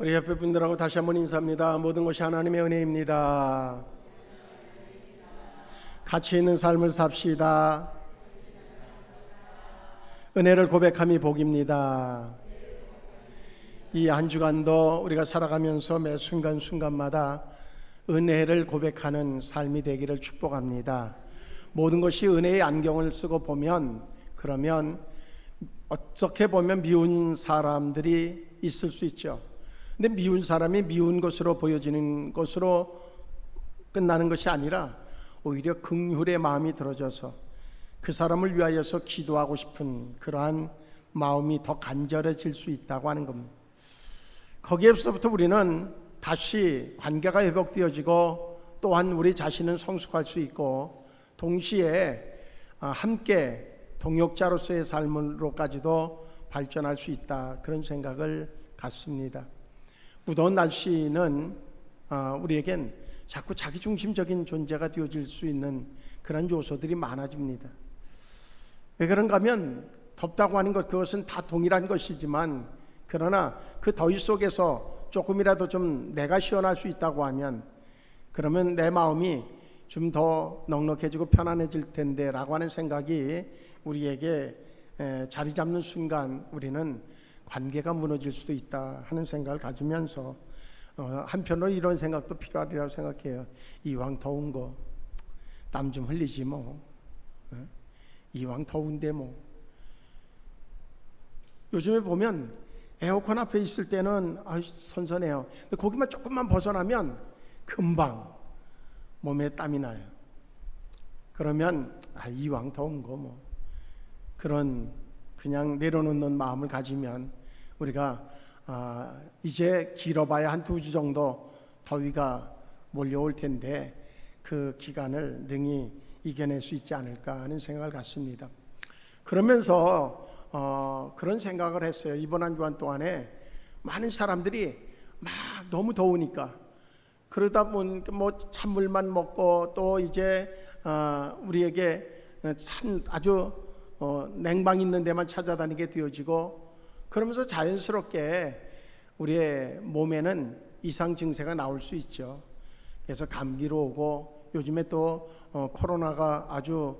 우리 옆에 분들하고 다시 한번 인사합니다. 모든 것이 하나님의 은혜입니다. 가치 있는 삶을 삽시다. 은혜를 고백함이 복입니다. 이 한 주간도 우리가 살아가면서 매 순간순간마다 은혜를 고백하는 삶이 되기를 축복합니다. 모든 것이 은혜의 안경을 쓰고 보면, 그러면 어떻게 보면 미운 사람들이 있을 수 있죠. 근데 미운 사람이 미운 것으로 보여지는 것으로 끝나는 것이 아니라 오히려 긍휼의 마음이 들어져서 그 사람을 위하여서 기도하고 싶은 그러한 마음이 더 간절해질 수 있다고 하는 겁니다. 거기에서부터 우리는 다시 관계가 회복되어지고 또한 우리 자신은 성숙할 수 있고 동시에 함께 동역자로서의 삶으로까지도 발전할 수 있다, 그런 생각을 갖습니다. 무더운 날씨는 우리에겐 자꾸 자기중심적인 존재가 되어질 수 있는 그런 요소들이 많아집니다. 왜 그런가 하면 덥다고 하는 것, 그것은 다 동일한 것이지만, 그러나 그 더위 속에서 조금이라도 좀 내가 시원할 수 있다고 하면, 그러면 내 마음이 좀 더 넉넉해지고 편안해질 텐데 라고 하는 생각이 우리에게 자리 잡는 순간 우리는 관계가 무너질 수도 있다 하는 생각을 가지면서 한편으로 이런 생각도 필요하리라고 생각해요. 이왕 더운 거 땀 좀 흘리지 뭐. 이왕 더운데 뭐. 요즘에 보면 에어컨 앞에 있을 때는 선선해요. 근데 거기만 조금만 벗어나면 금방 몸에 땀이 나요. 그러면 이왕 더운 거 뭐. 그런 그냥 내려놓는 마음을 가지면 우리가 이제 길어봐야 한 2주 정도 더위가 몰려올 텐데 그 기간을 능히 이겨낼 수 있지 않을까 하는 생각을 갖습니다. 그러면서 그런 생각을 했어요. 이번 한 주간 동안에 많은 사람들이 막 너무 더우니까, 그러다 보니 뭐 찬물만 먹고 또 이제 우리에게 아주 냉방 있는 데만 찾아다니게 되어지고, 그러면서 자연스럽게 우리의 몸에는 이상 증세가 나올 수 있죠. 그래서 감기로 오고, 요즘에 또 코로나가 아주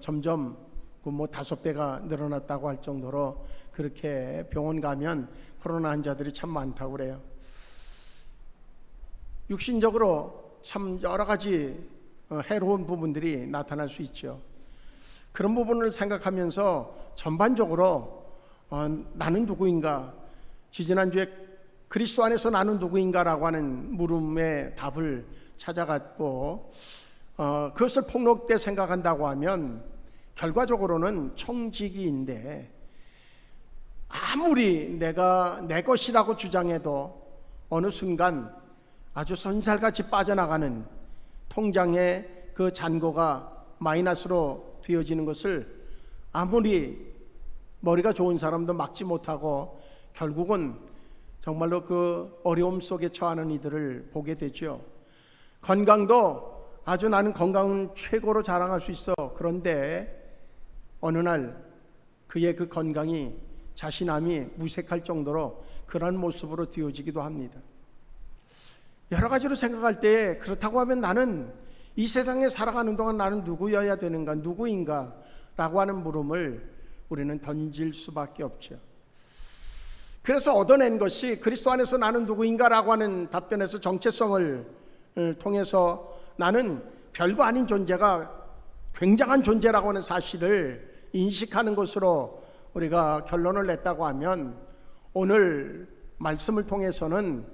점점 뭐 5배가 늘어났다고 할 정도로 그렇게 병원 가면 코로나 환자들이 참 많다고 그래요. 육신적으로 참 여러 가지 해로운 부분들이 나타날 수 있죠. 그런 부분을 생각하면서 전반적으로 나는 누구인가, 지지난주에 그리스도 안에서 나는 누구인가라고 하는 물음의 답을 찾아갔고, 그것을 폭넓게 생각한다고 하면 결과적으로는 청지기인데, 아무리 내가 내 것이라고 주장해도 어느 순간 아주 선살같이 빠져나가는 통장에 그 잔고가 마이너스로 되어지는 것을 아무리 머리가 좋은 사람도 막지 못하고 결국은 정말로 그 어려움 속에 처하는 이들을 보게 되죠. 건강도 아주 나는 건강은 최고로 자랑할 수 있어. 그런데 어느 날 그의 그 건강이 자신감이 무색할 정도로 그런 모습으로 되어지기도 합니다. 여러 가지로 생각할 때 그렇다고 하면 나는 이 세상에 살아가는 동안 나는 누구여야 되는가, 누구인가 라고 하는 물음을 우리는 던질 수밖에 없죠. 그래서 얻어낸 것이 그리스도 안에서 나는 누구인가 라고 하는 답변에서 정체성을 통해서 나는 별거 아닌 존재가 굉장한 존재라고 하는 사실을 인식하는 것으로 우리가 결론을 냈다고 하면, 오늘 말씀을 통해서는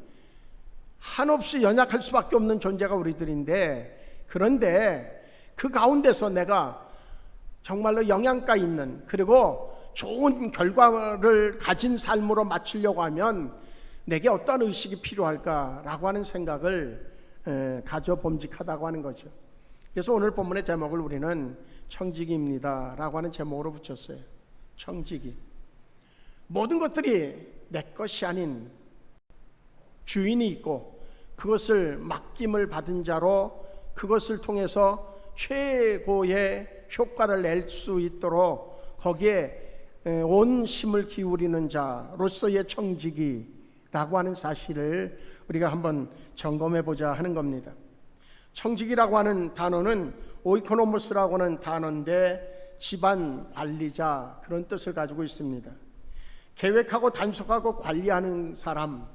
한없이 연약할 수밖에 없는 존재가 우리들인데, 그런데 그 가운데서 내가 정말로 영양가 있는, 그리고 좋은 결과를 가진 삶으로 마치려고 하면 내게 어떤 의식이 필요할까라고 하는 생각을 가져 봄직하다고 하는 거죠. 그래서 오늘 본문의 제목을 우리는 청지기입니다 라고 하는 제목으로 붙였어요. 청지기. 모든 것들이 내 것이 아닌 주인이 있고, 그것을 맡김을 받은 자로 그것을 통해서 최고의 효과를 낼 수 있도록 거기에 온 힘을 기울이는 자로서의 청지기 라고 하는 사실을 우리가 한번 점검해 보자 하는 겁니다. 청직이라고 하는 단어는 오이코노모스라고 하는 단어인데 집안 관리자, 그런 뜻을 가지고 있습니다. 계획하고 단속하고 관리하는 사람.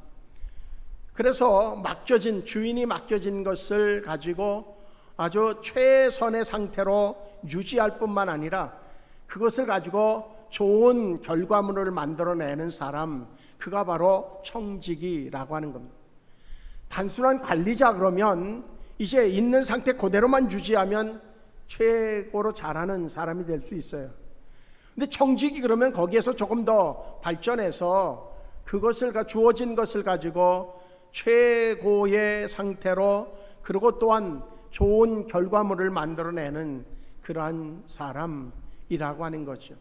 그래서 주인이 맡겨진 것을 가지고 아주 최선의 상태로 유지할 뿐만 아니라 그것을 가지고 좋은 결과물을 만들어내는 사람, 그가 바로 청지기라고 하는 겁니다. 단순한 관리자 그러면 이제 있는 상태 그대로만 유지하면 최고로 잘하는 사람이 될 수 있어요. 근데 청지기 그러면 거기에서 조금 더 발전해서 그것을 주어진 것을 가지고 최고의 상태로, 그리고 또한 좋은 결과물을 만들어내는 그러한 사람이라고 하는 거죠.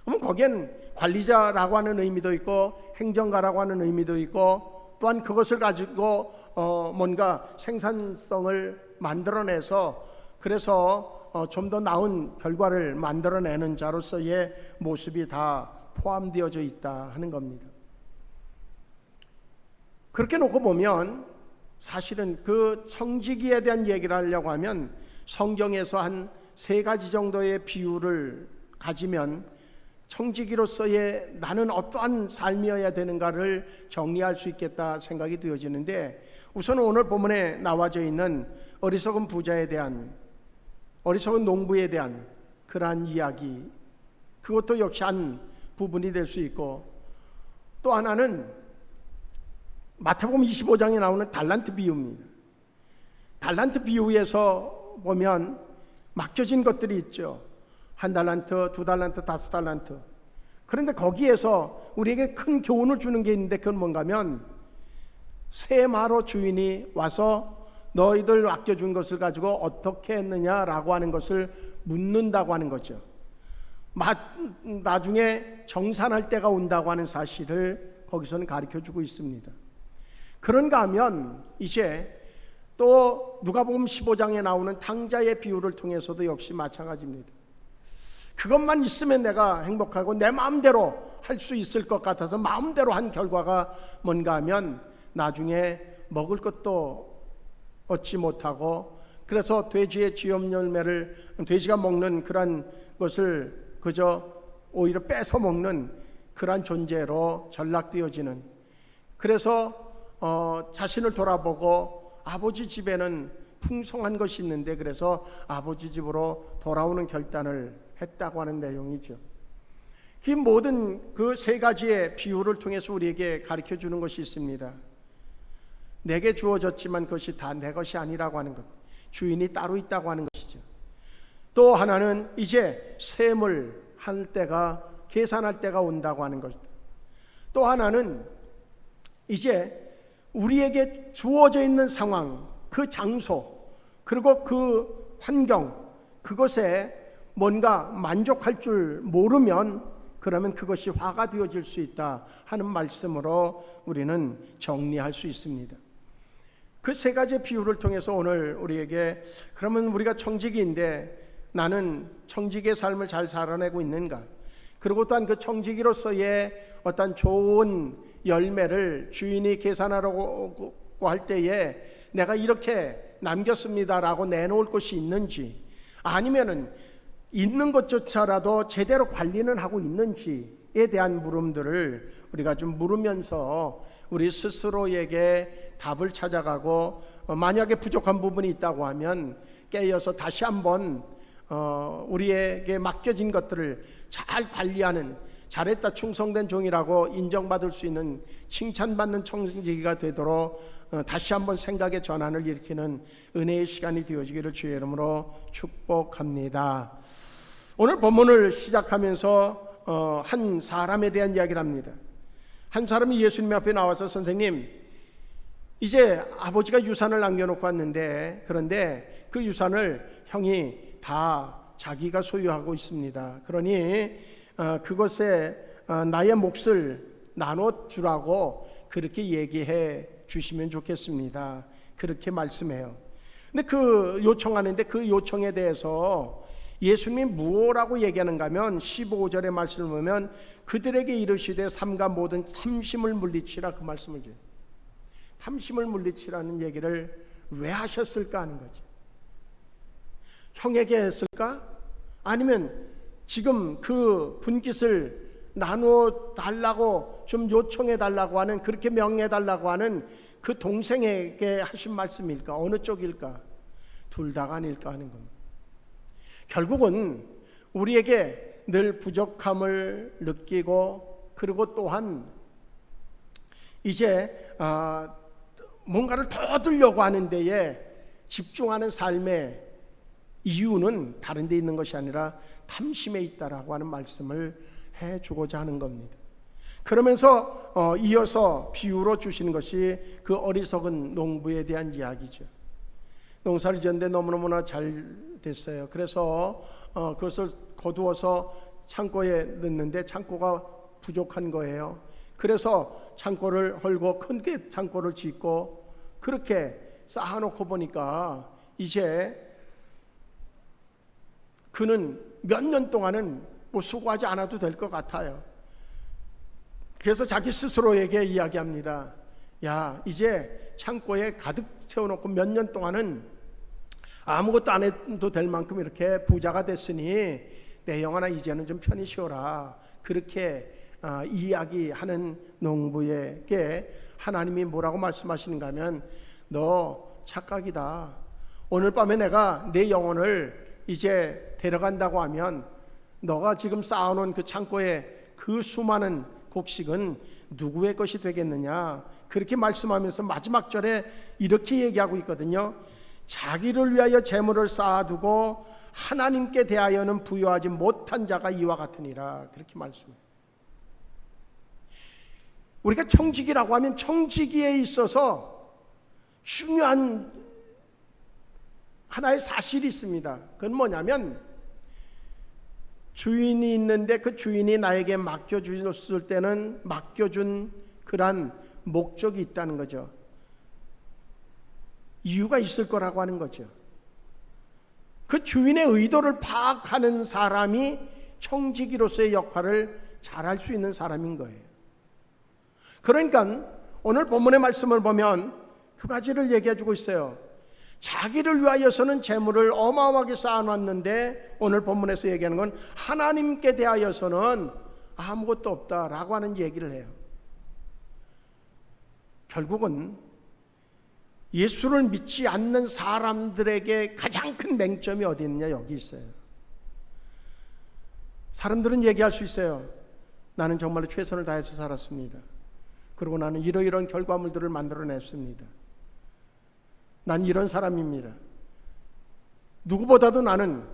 그럼 거기엔 관리자라고 하는 의미도 있고 행정가라고 하는 의미도 있고, 또한 그것을 가지고 뭔가 생산성을 만들어내서 그래서 좀 더 나은 결과를 만들어내는 자로서의 모습이 다 포함되어져 있다 하는 겁니다. 그렇게 놓고 보면 사실은 그 청지기에 대한 얘기를 하려고 하면 성경에서 한 3가지 정도의 비유를 가지면 청지기로서의 나는 어떠한 삶이어야 되는가를 정리할 수 있겠다 생각이 되어지는데, 우선 오늘 본문에 나와져 있는 어리석은 부자에 대한, 어리석은 농부에 대한 그러한 이야기, 그것도 역시 한 부분이 될 수 있고, 또 하나는 마태복음 25장에 나오는 달란트 비유입니다. 달란트 비유에서 보면 맡겨진 것들이 있죠. 1달란트, 2달란트, 5달란트. 그런데 거기에서 우리에게 큰 교훈을 주는 게 있는데, 그건 뭔가 하면 세 마로 주인이 와서 너희들 맡겨준 것을 가지고 어떻게 했느냐라고 하는 것을 묻는다고 하는 거죠. 나중에 정산할 때가 온다고 하는 사실을 거기서는 가르쳐주고 있습니다. 그런가 하면 이제 또 누가복음 15장에 나오는 탕자의 비유를 통해서도 역시 마찬가지입니다. 그것만 있으면 내가 행복하고 내 마음대로 할 수 있을 것 같아서 마음대로 한 결과가 뭔가 하면 나중에 먹을 것도 얻지 못하고, 그래서 돼지의 쥐염 열매를 돼지가 먹는 그런 것을 그저 오히려 뺏어 먹는 그런 존재로 전락되어지는, 그래서 자신을 돌아보고 아버지 집에는 풍성한 것이 있는데 그래서 아버지 집으로 돌아오는 결단을 했다고 하는 내용이죠. 이 모든 그 3가지의 비유를 통해서 우리에게 가르쳐 주는 것이 있습니다. 내게 주어졌지만 그것이 다 내 것이 아니라고 하는 것, 주인이 따로 있다고 하는 것이죠. 또 하나는 이제 셈을 할 때가, 계산할 때가 온다고 하는 것이다. 또 하나는 이제 우리에게 주어져 있는 상황, 그 장소, 그리고 그 환경, 그것에 뭔가 만족할 줄 모르면 그러면 그것이 화가 되어질 수 있다 하는 말씀으로 우리는 정리할 수 있습니다. 그 3가지 비유를 통해서 오늘 우리에게, 그러면 우리가 청지기인데 나는 청지기의 삶을 잘 살아내고 있는가, 그리고 또한 그 청지기로서의 어떤 좋은 열매를 주인이 계산하라고 할 때에 내가 이렇게 남겼습니다라고 내놓을 것이 있는지, 아니면은 있는 것조차라도 제대로 관리는 하고 있는지에 대한 물음들을 우리가 좀 물으면서 우리 스스로에게 답을 찾아가고, 만약에 부족한 부분이 있다고 하면 깨어서 다시 한번 우리에게 맡겨진 것들을 잘 관리하는, 잘했다 충성된 종이라고 인정받을 수 있는, 칭찬받는 청지기가 되도록 다시 한번 생각의 전환을 일으키는 은혜의 시간이 되어지기를 주의 이름으로 축복합니다. 오늘 본문을 시작하면서 한 사람에 대한 이야기를 합니다. 한 사람이 예수님 앞에 나와서, 선생님, 이제 아버지가 유산을 남겨놓고 왔는데, 그런데 그 유산을 형이 다 자기가 소유하고 있습니다. 그러니 그것에 나의 몫을 나눠주라고 그렇게 얘기해 주시면 좋겠습니다. 그렇게 말씀해요. 근데 그 요청하는데 그 요청에 대해서 예수님이 무엇라고 얘기하는가 하면 15절의 말씀을 보면 그들에게 이르시되 삼가 모든 탐심을 물리치라, 그 말씀을 줘요. 탐심을 물리치라는 얘기를 왜 하셨을까 하는 거죠. 형에게 했을까? 아니면 지금 그 분깃을 나누어 달라고 좀 요청해 달라고 하는, 그렇게 명해 달라고 하는 그 동생에게 하신 말씀일까? 어느 쪽일까? 둘 다가 아닐까 하는 겁니다. 결국은 우리에게 늘 부족함을 느끼고, 그리고 또한 이제 뭔가를 더 얻으려고 하는 데에 집중하는 삶의 이유는 다른 데 있는 것이 아니라 탐심에 있다라고 하는 말씀을 해주고자 하는 겁니다. 그러면서 이어서 비유로 주시는 것이 그 어리석은 농부에 대한 이야기죠. 농사를 지었는데 너무너무나 잘 됐어요. 그래서 그것을 거두어서 창고에 넣는데 창고가 부족한 거예요. 그래서 창고를 헐고 큰 창고를 짓고 그렇게 쌓아놓고 보니까 이제 그는 몇 년 동안은 뭐 수고하지 않아도 될 것 같아요. 그래서 자기 스스로에게 이야기합니다. 야, 이제 창고에 가득 채워놓고 몇 년 동안은 아무것도 안 해도 될 만큼 이렇게 부자가 됐으니 내 영혼아 이제는 좀 편히 쉬어라. 그렇게 이야기하는 농부에게 하나님이 뭐라고 말씀하시는가 하면, 너 착각이다. 오늘 밤에 내가 내 영혼을 이제 데려간다고 하면 너가 지금 쌓아놓은 그 창고에 그 수많은 곡식은 누구의 것이 되겠느냐. 그렇게 말씀하면서 마지막 절에 이렇게 얘기하고 있거든요. 자기를 위하여 재물을 쌓아두고 하나님께 대하여는 부여하지 못한 자가 이와 같으니라. 그렇게 말씀해요. 우리가 청지기라고 하면 청지기에 있어서 중요한 하나의 사실이 있습니다. 그건 뭐냐면 주인이 있는데 그 주인이 나에게 맡겨주었을 때는 맡겨준 그런 목적이 있다는 거죠. 이유가 있을 거라고 하는 거죠. 그 주인의 의도를 파악하는 사람이 청지기로서의 역할을 잘할 수 있는 사람인 거예요. 그러니까 오늘 본문의 말씀을 보면 두 가지를 얘기해 주고 있어요. 자기를 위하여서는 재물을 어마어마하게 쌓아놨는데 오늘 본문에서 얘기하는 건 하나님께 대하여서는 아무것도 없다라고 하는 얘기를 해요. 결국은 예수를 믿지 않는 사람들에게 가장 큰 맹점이 어디 있느냐, 여기 있어요. 사람들은 얘기할 수 있어요. 나는 정말로 최선을 다해서 살았습니다. 그리고 나는 이러이러한 결과물들을 만들어냈습니다. 난 이런 사람입니다. 누구보다도 나는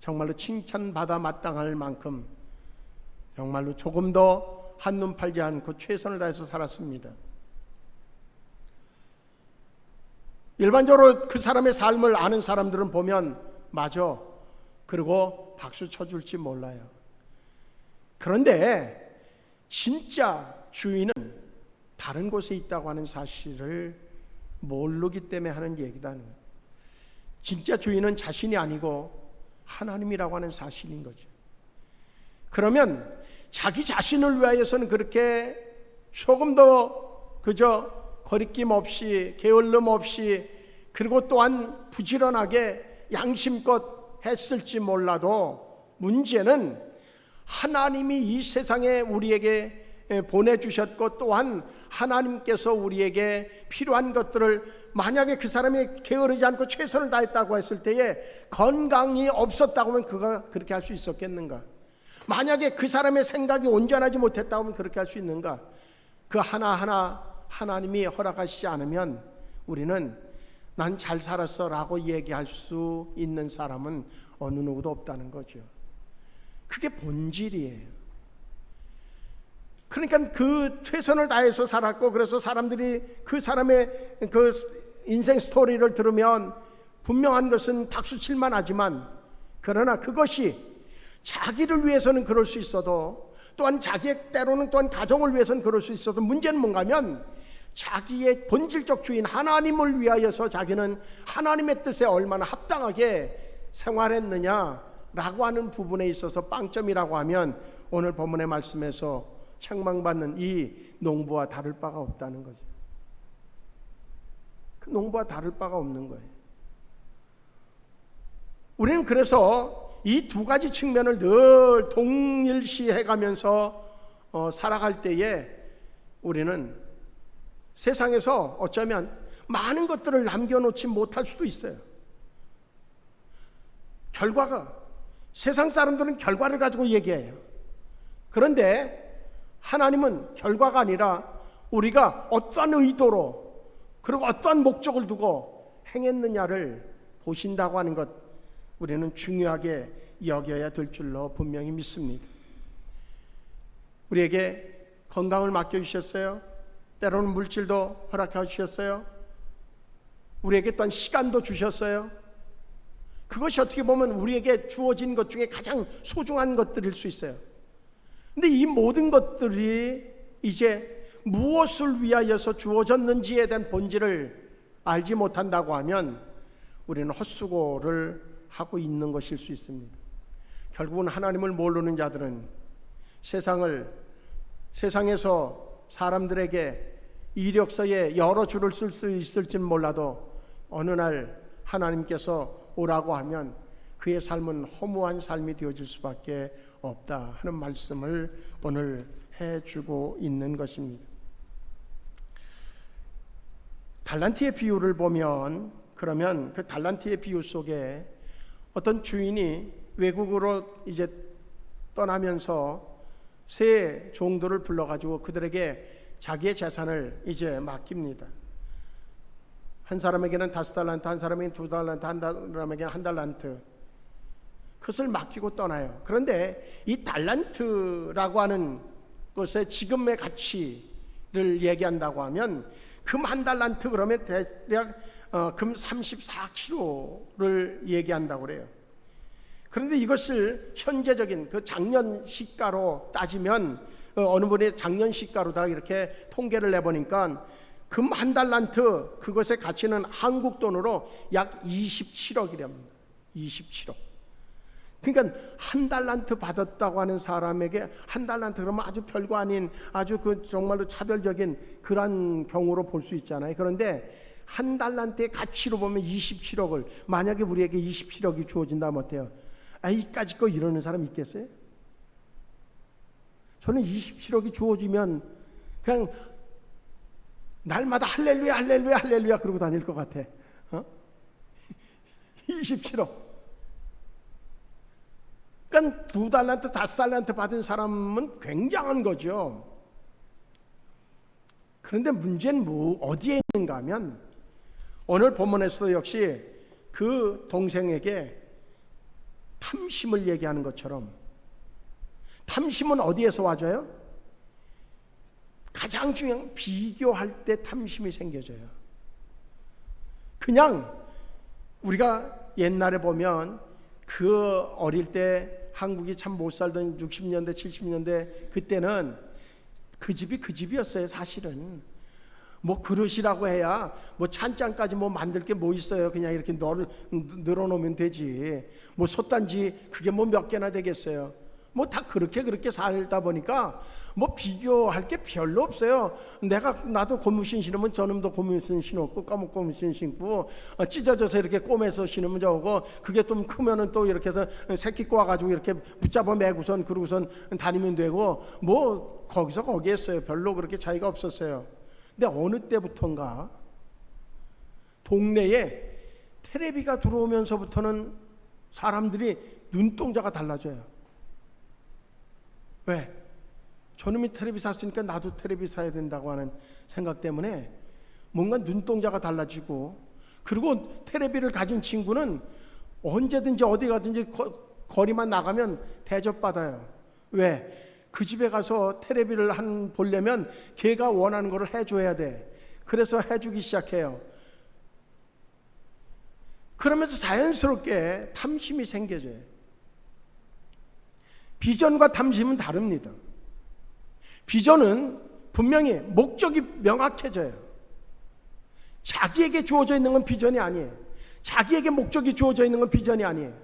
정말로 칭찬받아 마땅할 만큼 정말로 조금 더 한눈 팔지 않고 최선을 다해서 살았습니다. 일반적으로 그 사람의 삶을 아는 사람들은 보면 맞아, 그리고 박수 쳐줄지 몰라요. 그런데 진짜 주인은 다른 곳에 있다고 하는 사실을 모르기 때문에 하는 얘기다. 진짜 주인은 자신이 아니고 하나님이라고 하는 사실인 거죠. 그러면 자기 자신을 위하여서는 그렇게 조금 더 그저 거리낌 없이 게을름 없이 그리고 또한 부지런하게 양심껏 했을지 몰라도 문제는 하나님이 이 세상에 우리에게 보내주셨고 또한 하나님께서 우리에게 필요한 것들을 만약에 그 사람이 게으르지 않고 최선을 다했다고 했을 때에 건강이 없었다고 하면 그가 그렇게 할 수 있었겠는가? 만약에 그 사람의 생각이 온전하지 못했다고 하면 그렇게 할 수 있는가? 그 하나하나 하나님이 허락하시지 않으면 우리는 난 잘 살았어 라고 얘기할 수 있는 사람은 어느 누구도 없다는 거죠. 그게 본질이에요. 그러니까 그 최선을 다해서 살았고 그래서 사람들이 그 사람의 그 인생 스토리를 들으면 분명한 것은 박수칠만 하지만 그러나 그것이 자기를 위해서는 그럴 수 있어도 또한 자기의 때로는 또한 가정을 위해서는 그럴 수 있어도 문제는 뭔가 하면 자기의 본질적 주인 하나님을 위하여서 자기는 하나님의 뜻에 얼마나 합당하게 생활했느냐 라고 하는 부분에 있어서 빵점이라고 하면 오늘 본문의 말씀에서 책망받는 이 농부와 다를 바가 없다는 거죠. 그 농부와 다를 바가 없는 거예요. 우리는 그래서 이 두 가지 측면을 늘 동일시해 가면서 살아갈 때에 우리는 세상에서 어쩌면 많은 것들을 남겨놓지 못할 수도 있어요. 결과가, 세상 사람들은 결과를 가지고 얘기해요. 그런데 하나님은 결과가 아니라 우리가 어떠한 의도로 그리고 어떠한 목적을 두고 행했느냐를 보신다고 하는 것, 우리는 중요하게 여겨야 될 줄로 분명히 믿습니다. 우리에게 건강을 맡겨주셨어요. 때로는 물질도 허락해 주셨어요. 우리에게 또한 시간도 주셨어요. 그것이 어떻게 보면 우리에게 주어진 것 중에 가장 소중한 것들일 수 있어요. 근데 이 모든 것들이 이제 무엇을 위하여서 주어졌는지에 대한 본질을 알지 못한다고 하면 우리는 헛수고를 하고 있는 것일 수 있습니다. 결국은 하나님을 모르는 자들은 세상에서 사람들에게 이력서에 여러 줄을 쓸 수 있을지는 몰라도 어느 날 하나님께서 오라고 하면 그의 삶은 허무한 삶이 되어질 수밖에 없다 하는 말씀을 오늘 해주고 있는 것입니다. 달란트의 비유를 보면, 그러면 그 달란트의 비유 속에 어떤 주인이 외국으로 이제 떠나면서 세 종들을 불러가지고 그들에게 자기의 재산을 이제 맡깁니다. 한 사람에게는 5달란트, 한 사람에게는 2달란트, 한 사람에게는 1달란트. 그것을 맡기고 떠나요. 그런데 이 달란트라고 하는 것의 지금의 가치를 얘기한다고 하면 금 1달란트 그러면 대략 금 34kg를 얘기한다고 그래요. 그런데 이것을 현재적인 그 작년 시가로 따지면 어느 분이 작년 시가로다 이렇게 통계를 내보니까 금 1달란트 그것의 가치는 한국 돈으로 약 27억이랍니다. 27억. 그러니까 1달란트 받았다고 하는 사람에게 1달란트 그러면 아주 별거 아닌 아주 그 정말로 차별적인 그런 경우로 볼 수 있잖아요. 그런데 1달란트의 가치로 보면 27억을, 만약에 우리에게 27억이 주어진다면 어때요? 이까짓 거 이러는 사람 있겠어요? 저는 27억이 주어지면 그냥 날마다 할렐루야 할렐루야 할렐루야 그러고 다닐 것 같아. 27억. 그러니까 2달란트 5달란트 받은 사람은 굉장한 거죠. 그런데 문제는 어디에 있는가 하면 오늘 본문에서 역시 그 동생에게 탐심을 얘기하는 것처럼, 탐심은 어디에서 와줘요? 가장 중요한 비교할 때 탐심이 생겨져요. 그냥 우리가 옛날에 보면 그 어릴 때 한국이 참 못 살던 60년대 70년대 그때는 그 집이 그 집이었어요. 사실은 뭐 그릇이라고 해야 뭐 찬장까지 뭐 만들 게 뭐 있어요. 그냥 이렇게 늘어놓으면 되지. 뭐 솥단지 그게 뭐 몇 개나 되겠어요. 뭐 다 그렇게 살다 보니까 뭐 비교할 게 별로 없어요. 나도 고무신 신으면 저놈도 고무신 신었고 까먹 고무신 신고 찢어져서 이렇게 꼬매서 신으면 저거 그게 좀 크면은 또 이렇게 해서 새끼 꼬아가지고 이렇게 붙잡아 매고선 그러고선 다니면 되고 뭐 거기서 거기 했어요. 별로 그렇게 차이가 없었어요. 근데 어느 때부턴가 동네에 텔레비가 들어오면서부터는 사람들이 눈동자가 달라져요. 왜? 저놈이 텔레비 샀으니까 나도 텔레비 사야 된다고 하는 생각 때문에 뭔가 눈동자가 달라지고, 그리고 텔레비를 가진 친구는 언제든지 어디 가든지 거리만 나가면 대접받아요. 왜? 그 집에 가서 텔레비를 보려면 걔가 원하는 거를 해줘야 돼. 그래서 해주기 시작해요. 그러면서 자연스럽게 탐심이 생겨져요. 비전과 탐심은 다릅니다. 비전은 분명히 목적이 명확해져요. 자기에게 주어져 있는 건 비전이 아니에요. 자기에게 목적이 주어져 있는 건 비전이 아니에요.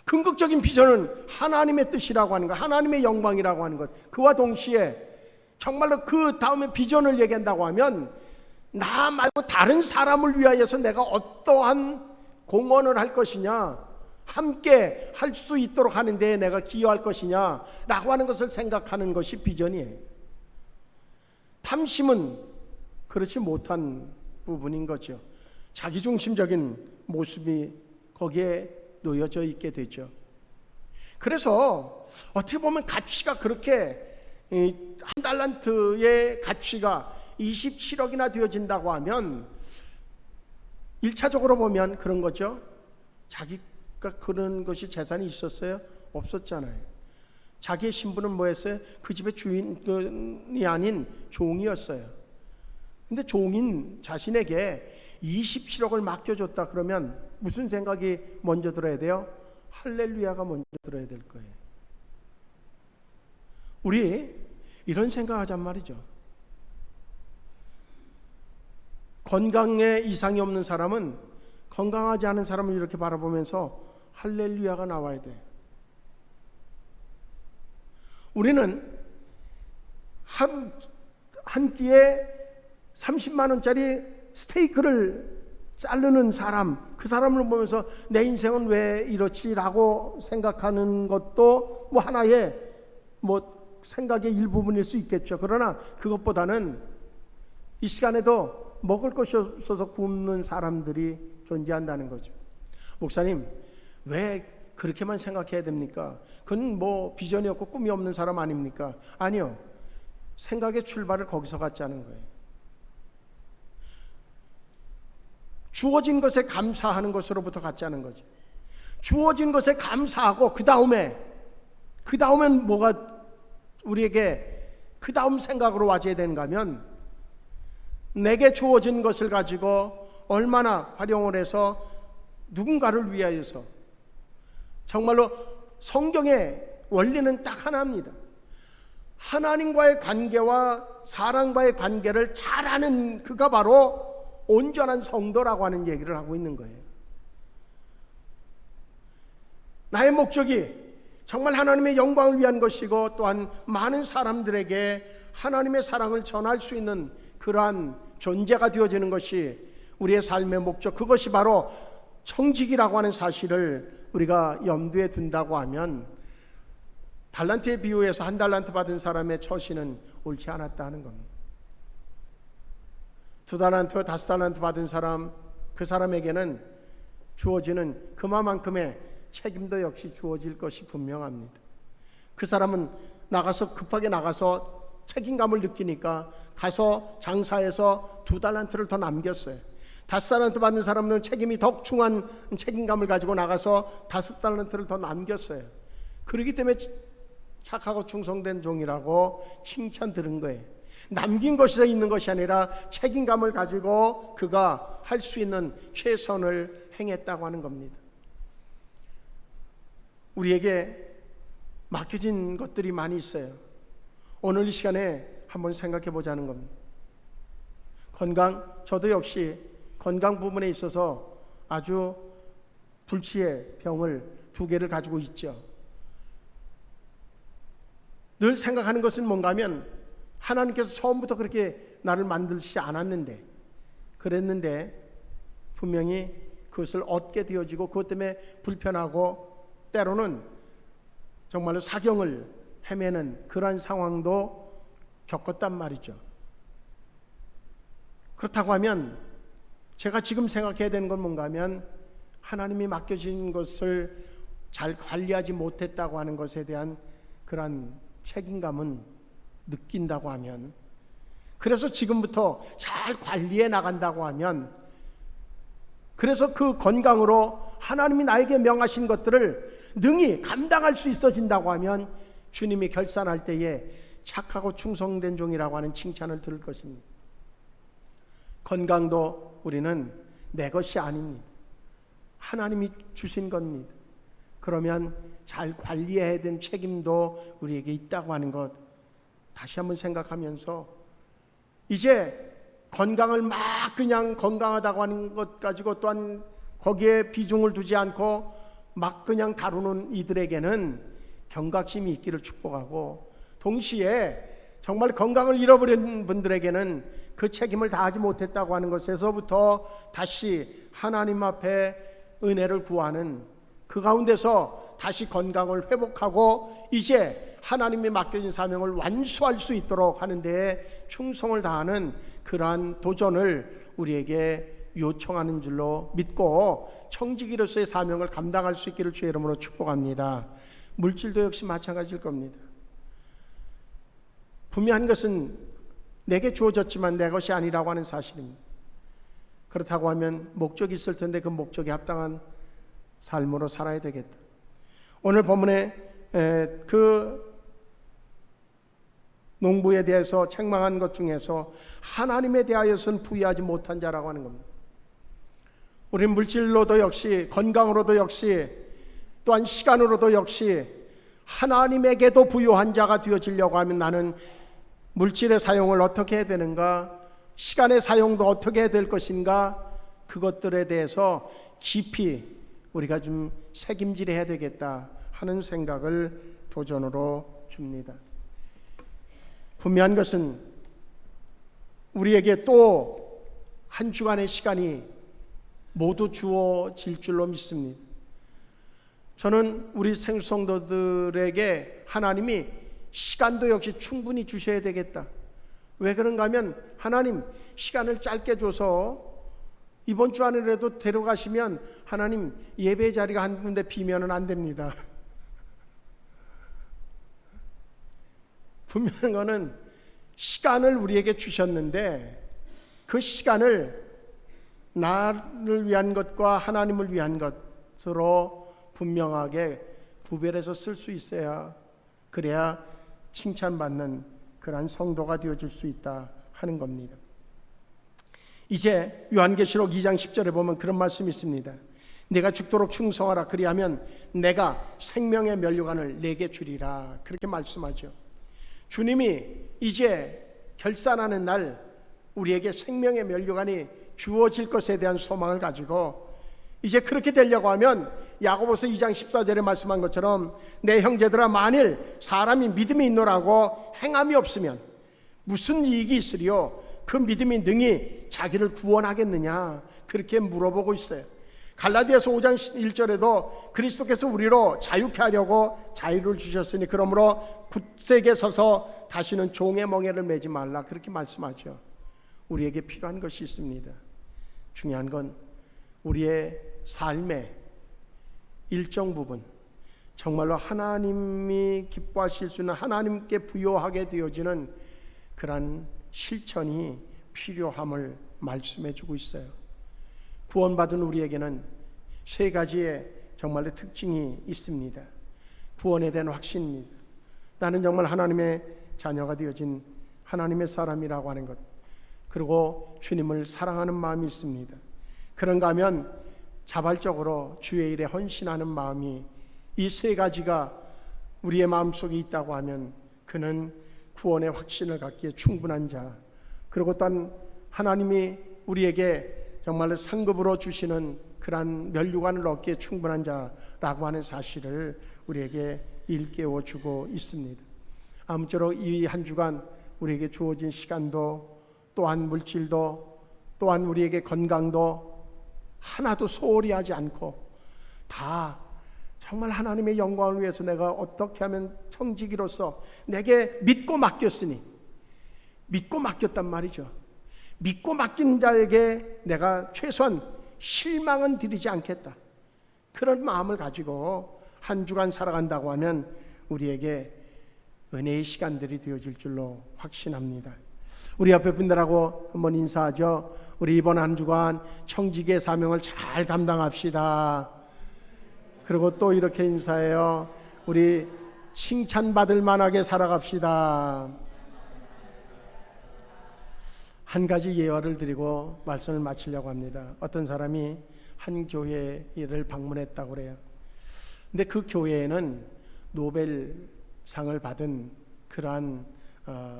궁극적인 비전은 하나님의 뜻이라고 하는 것, 하나님의 영광이라고 하는 것. 그와 동시에 정말로 그 다음에 비전을 얘기한다고 하면 나 말고 다른 사람을 위하여서 내가 어떠한 공헌을 할 것이냐, 함께 할 수 있도록 하는 데에 내가 기여할 것이냐 라고 하는 것을 생각하는 것이 비전이에요. 탐심은 그렇지 못한 부분인 거죠. 자기중심적인 모습이 거기에 놓여져 있게 되죠. 그래서 어떻게 보면 가치가 그렇게 한 달란트의 가치가 27억이나 되어진다고 하면 1차적으로 보면 그런 거죠. 자기가 그런 것이 재산이 있었어요? 없었잖아요. 자기의 신분은 뭐였어요? 그 집의 주인이 아닌 종이었어요. 근데 종인 자신에게 27억을 맡겨줬다 그러면 무슨 생각이 먼저 들어야 돼요? 할렐루야가 먼저 들어야 될 거예요. 우리 이런 생각하잔 말이죠. 건강에 이상이 없는 사람은 건강하지 않은 사람을 이렇게 바라보면서 할렐루야가 나와야 돼. 우리는 한 끼에 30만 원짜리 스테이크를 자르는 사람, 그 사람을 보면서 내 인생은 왜 이렇지라고 생각하는 것도 뭐 하나의 뭐 생각의 일부분일 수 있겠죠. 그러나 그것보다는 이 시간에도 먹을 것이 없어서 굶는 사람들이 존재한다는 거죠. 목사님, 왜 그렇게만 생각해야 됩니까? 그건 뭐 비전이 없고 꿈이 없는 사람 아닙니까? 아니요. 생각의 출발을 거기서 갖지 않은 거예요. 주어진 것에 감사하는 것으로부터 갖지 않은 거죠. 주어진 것에 감사하고 그 다음엔 뭐가 우리에게 그 다음 생각으로 와줘야 되는가 하면 내게 주어진 것을 가지고 얼마나 활용을 해서 누군가를 위하여서 정말로 성경의 원리는 딱 하나입니다. 하나님과의 관계와 사람과의 관계를 잘하는 그가 바로 온전한 성도라고 하는 얘기를 하고 있는 거예요. 나의 목적이 정말 하나님의 영광을 위한 것이고 또한 많은 사람들에게 하나님의 사랑을 전할 수 있는 그러한 존재가 되어지는 것이 우리의 삶의 목적, 그것이 바로 청직이라고 하는 사실을 우리가 염두에 둔다고 하면 달란트에 비유해서 한 달란트 받은 사람의 처신은 옳지 않았다 하는 겁니다. 2달란트, 5달란트 받은 사람, 그 사람에게는 주어지는 그만큼의 책임도 역시 주어질 것이 분명합니다. 그 사람은 급하게 나가서 책임감을 느끼니까 가서 장사해서 2달란트를 더 남겼어요. 5달란트 받는 사람은 책임이 더 중한 책임감을 가지고 나가서 5달란트를 더 남겼어요. 그렇기 때문에 착하고 충성된 종이라고 칭찬 들은 거예요. 남긴 것이 있는 것이 아니라 책임감을 가지고 그가 할 수 있는 최선을 행했다고 하는 겁니다. 우리에게 맡겨진 것들이 많이 있어요. 오늘 이 시간에 한번 생각해 보자는 겁니다. 건강, 저도 역시 건강 부분에 있어서 아주 불치의 병을 2개를 가지고 있죠. 늘 생각하는 것은 뭔가 하면 하나님께서 처음부터 그렇게 나를 만들지 않았는데, 그랬는데 분명히 그것을 얻게 되어지고 그것 때문에 불편하고 때로는 정말로 사경을 헤매는 그러한 상황도 겪었단 말이죠. 그렇다고 하면 제가 지금 생각해야 되는 건 뭔가 하면 하나님이 맡겨진 것을 잘 관리하지 못했다고 하는 것에 대한 그러한 책임감은 느낀다고 하면, 그래서 지금부터 잘 관리해 나간다고 하면, 그래서 그 건강으로 하나님이 나에게 명하신 것들을 능히 감당할 수 있어진다고 하면 주님이 결산할 때에 착하고 충성된 종이라고 하는 칭찬을 들을 것입니다. 건강도 우리는 내 것이 아닙니다. 하나님이 주신 겁니다. 그러면 잘 관리해야 되는 책임도 우리에게 있다고 하는 것 다시 한번 생각하면서, 이제 건강을 막 그냥 건강하다고 하는 것 가지고 또한 거기에 비중을 두지 않고 막 그냥 다루는 이들에게는 경각심이 있기를 축복하고, 동시에 정말 건강을 잃어버린 분들에게는 그 책임을 다하지 못했다고 하는 것에서부터 다시 하나님 앞에 은혜를 구하는, 그 가운데서 다시 건강을 회복하고 이제 하나님이 맡겨진 사명을 완수할 수 있도록 하는 데에 충성을 다하는 그러한 도전을 우리에게 요청하는 줄로 믿고 청지기로서의 사명을 감당할 수 있기를 주의 이름으로 축복합니다. 물질도 역시 마찬가지일 겁니다. 분명한 것은 내게 주어졌지만 내 것이 아니라고 하는 사실입니다. 그렇다고 하면 목적이 있을 텐데 그 목적에 합당한 삶으로 살아야 되겠다. 오늘 본문에 그 농부에 대해서 책망한 것 중에서 하나님에 대하여서는 부유하지 못한 자라고 하는 겁니다. 우리는 물질로도 역시, 건강으로도 역시, 또한 시간으로도 역시 하나님에게도 부유한 자가 되어지려고 하면 나는 물질의 사용을 어떻게 해야 되는가, 시간의 사용도 어떻게 해야 될 것인가, 그것들에 대해서 깊이 우리가 좀 새김질해야 되겠다 하는 생각을 도전으로 줍니다. 분명한 것은 우리에게 또 한 주간의 시간이 모두 주어질 줄로 믿습니다. 저는 우리 생수성도들에게 하나님이 시간도 역시 충분히 주셔야 되겠다. 왜 그런가 하면 하나님 시간을 짧게 줘서 이번 주 안에라도 데려가시면 하나님 예배 자리가 한 군데 비면은 안 됩니다. 분명한 거는 시간을 우리에게 주셨는데 그 시간을 나를 위한 것과 하나님을 위한 것으로 분명하게 구별해서 쓸 수 있어야, 그래야 칭찬받는 그러한 성도가 되어줄 수 있다 하는 겁니다. 이제 요한계시록 2장 10절에 보면 그런 말씀이 있습니다. 내가 죽도록 충성하라, 그리하면 내가 생명의 면류관을 내게 주리라, 그렇게 말씀하죠. 주님이 이제 결산하는 날 우리에게 생명의 면류관이 주어질 것에 대한 소망을 가지고 이제 그렇게 되려고 하면 야고보서 2장 14절에 말씀한 것처럼 내 형제들아, 만일 사람이 믿음이 있노라고 행함이 없으면 무슨 이익이 있으리요? 그 믿음이 능히 자기를 구원하겠느냐, 그렇게 물어보고 있어요. 갈라디아서 5장 1절에도 그리스도께서 우리로 자유케 하려고 자유를 주셨으니 그러므로 굳세게 서서 다시는 종의 멍에를 매지 말라, 그렇게 말씀하죠. 우리에게 필요한 것이 있습니다. 중요한 건 우리의 삶의 일정 부분, 정말로 하나님이 기뻐하실 수 있는, 하나님께 부여하게 되어지는 그러한 실천이 필요함을 말씀해 주고 있어요. 구원받은 우리에게는 세 가지의 정말로 특징이 있습니다. 구원에 대한 확신입니다. 나는 정말 하나님의 자녀가 되어진 하나님의 사람이라고 하는 것, 그리고 주님을 사랑하는 마음이 있습니다. 그런가 하면 자발적으로 주의 일에 헌신하는 마음이, 이 세 가지가 우리의 마음속에 있다고 하면 그는 구원의 확신을 갖기에 충분한 자, 그리고 또한 하나님이 우리에게 정말로 상급으로 주시는 그러한 면류관을 얻기에 충분한 자라고 하는 사실을 우리에게 일깨워 주고 있습니다. 아무쪼록 이 한 주간 우리에게 주어진 시간도, 또한 물질도, 또한 우리에게 건강도 하나도 소홀히 하지 않고 다 정말 하나님의 영광을 위해서 내가 어떻게 하면 청지기로서 내게 믿고 맡겼으니, 믿고 맡겼단 말이죠. 믿고 맡긴 자에게 내가 최소한 실망은 드리지 않겠다, 그런 마음을 가지고 한 주간 살아간다고 하면 우리에게 은혜의 시간들이 되어질 줄로 확신합니다. 우리 옆에 분들하고 한번 인사하죠. 우리 이번 한 주간 청지기의 사명을 잘 감당합시다. 그리고 또 이렇게 인사해요. 우리 칭찬받을 만하게 살아갑시다. 한 가지 예화를 드리고 말씀을 마치려고 합니다. 어떤 사람이 한 교회를 방문했다고 그래요. 근데 그 교회에는 노벨상을 받은 그러한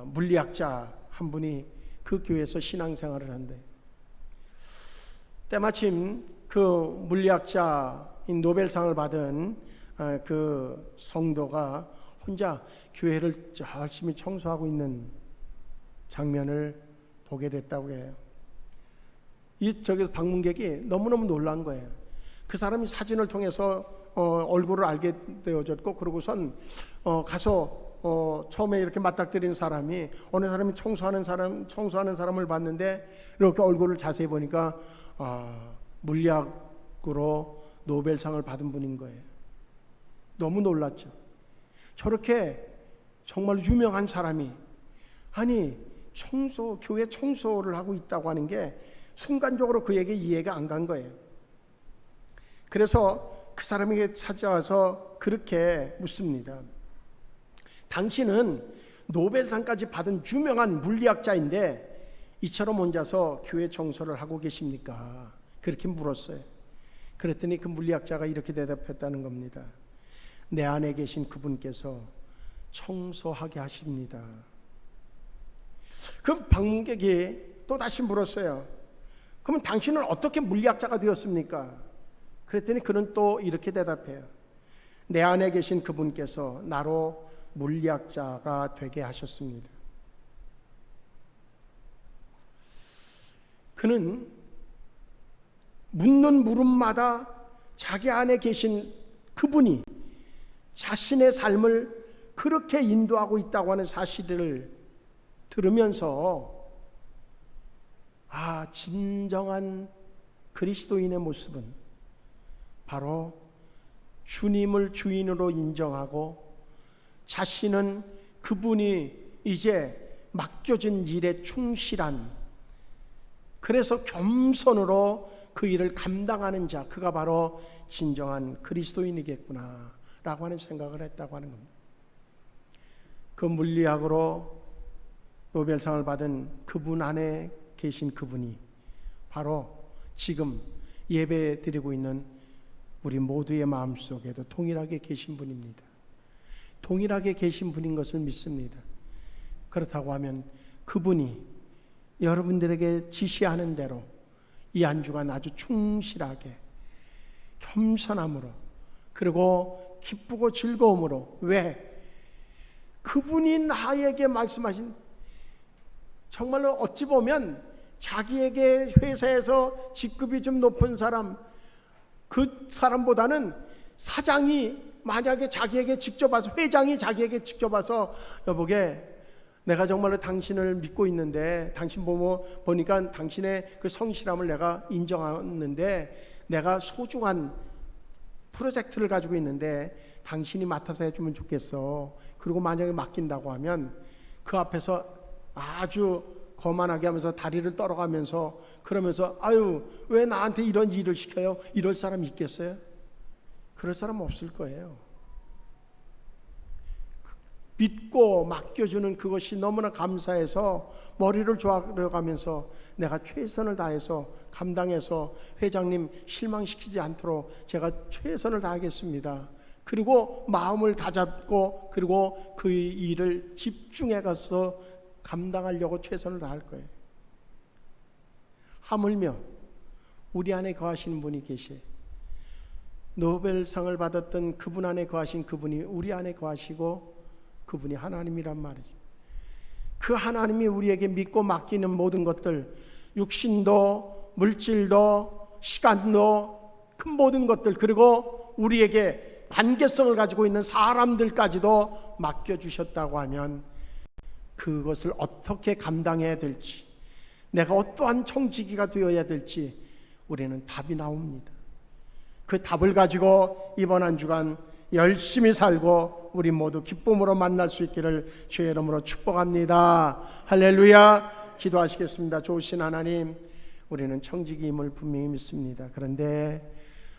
물리학자 한 분이 그 교회에서 신앙생활을 한대. 때마침 그 물리학자 이 노벨상을 받은 그 성도가 혼자 교회를 열심히 청소하고 있는 장면을 보게 됐다고 해요. 저기서 방문객이 너무너무 놀란 거예요. 그 사람이 사진을 통해서 얼굴을 알게 되어졌고, 그러고선 가서 처음에 이렇게 맞닥뜨린 사람이, 어느 사람이 청소하는 사람을 봤는데 이렇게 얼굴을 자세히 보니까 물리학으로 노벨상을 받은 분인 거예요. 너무 놀랐죠. 저렇게 정말 유명한 사람이, 아니 교회 청소를 하고 있다고 하는 게 순간적으로 그에게 이해가 안 간 거예요. 그래서 그 사람에게 찾아와서 그렇게 묻습니다. 당신은 노벨상까지 받은 유명한 물리학자인데 이처럼 혼자서 교회 청소를 하고 계십니까? 그렇게 물었어요. 그랬더니 그 물리학자가 이렇게 대답했다는 겁니다. 내 안에 계신 그분께서 청소하게 하십니다. 그 방문객이 또 다시 물었어요. 그러면 당신은 어떻게 물리학자가 되었습니까? 그랬더니 그는 또 이렇게 대답해요. 내 안에 계신 그분께서 나로 물리학자가 되게 하셨습니다. 그는 묻는 물음마다 자기 안에 계신 그분이 자신의 삶을 그렇게 인도하고 있다고 하는 사실을 들으면서, 진정한 그리스도인의 모습은 바로 주님을 주인으로 인정하고 자신은 그분이 이제 맡겨진 일에 충실한, 그래서 겸손으로 그 일을 감당하는 자, 그가 바로 진정한 그리스도인이겠구나 라고 하는 생각을 했다고 하는 겁니다. 그 물리학으로 노벨상을 받은 그분 안에 계신 그분이 바로 지금 예배 드리고 있는 우리 모두의 마음속에도 동일하게 계신 분입니다. 동일하게 계신 분인 것을 믿습니다. 그렇다고 하면 그분이 여러분들에게 지시하는 대로 이 한 주간 아주 충실하게 겸손함으로, 그리고 기쁘고 즐거움으로, 왜? 그분이 나에게 말씀하신, 정말로 어찌 보면 자기에게 회사에서 직급이 좀 높은 사람, 그 사람보다는 사장이 만약에 자기에게 직접 와서, 회장이 자기에게 직접 와서, 여보게 내가 정말로 당신을 믿고 있는데, 당신 보니까 당신의 그 성실함을 내가 인정하는데, 내가 소중한 프로젝트를 가지고 있는데 당신이 맡아서 해주면 좋겠어. 그리고 만약에 맡긴다고 하면 그 앞에서 아주 거만하게 하면서 다리를 떨어가면서, 그러면서 아유 왜 나한테 이런 일을 시켜요? 이럴 사람 있겠어요? 그럴 사람 없을 거예요. 믿고 맡겨주는 그것이 너무나 감사해서 머리를 조아려가면서 내가 최선을 다해서 감당해서 회장님 실망시키지 않도록 제가 최선을 다하겠습니다. 그리고 마음을 다잡고, 그리고 그 일을 집중해 가서 감당하려고 최선을 다할 거예요. 하물며 우리 안에 거하시는 분이 계셔. 노벨상을 받았던 그분 안에 거하신 그분이 우리 안에 거하시고, 그분이 하나님이란 말이죠. 그 하나님이 우리에게 믿고 맡기는 모든 것들, 육신도 물질도 시간도 그 모든 것들, 그리고 우리에게 관계성을 가지고 있는 사람들까지도 맡겨주셨다고 하면 그것을 어떻게 감당해야 될지, 내가 어떠한 청지기가 되어야 될지 우리는 답이 나옵니다. 그 답을 가지고 이번 한 주간 열심히 살고 우리 모두 기쁨으로 만날 수 있기를 주의 이름으로 축복합니다. 할렐루야. 기도하시겠습니다. 좋으신 하나님, 우리는 청지기임을 분명히 믿습니다. 그런데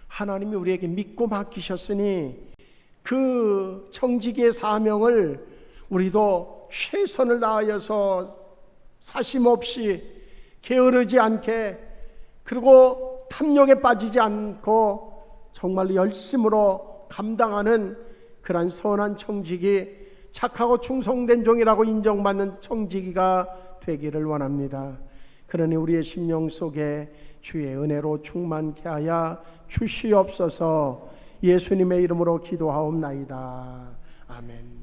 하나님이 우리에게 믿고 맡기셨으니 그 청지기의 사명을 우리도 최선을 다하여서 사심없이 게으르지 않게, 그리고 탐욕에 빠지지 않고 정말 열심으로 감당하는 그런 선한 청지기, 착하고 충성된 종이라고 인정받는 청지기가 되기를 원합니다. 그러니 우리의 심령 속에 주의 은혜로 충만케 하여 주시옵소서. 예수님의 이름으로 기도하옵나이다. 아멘.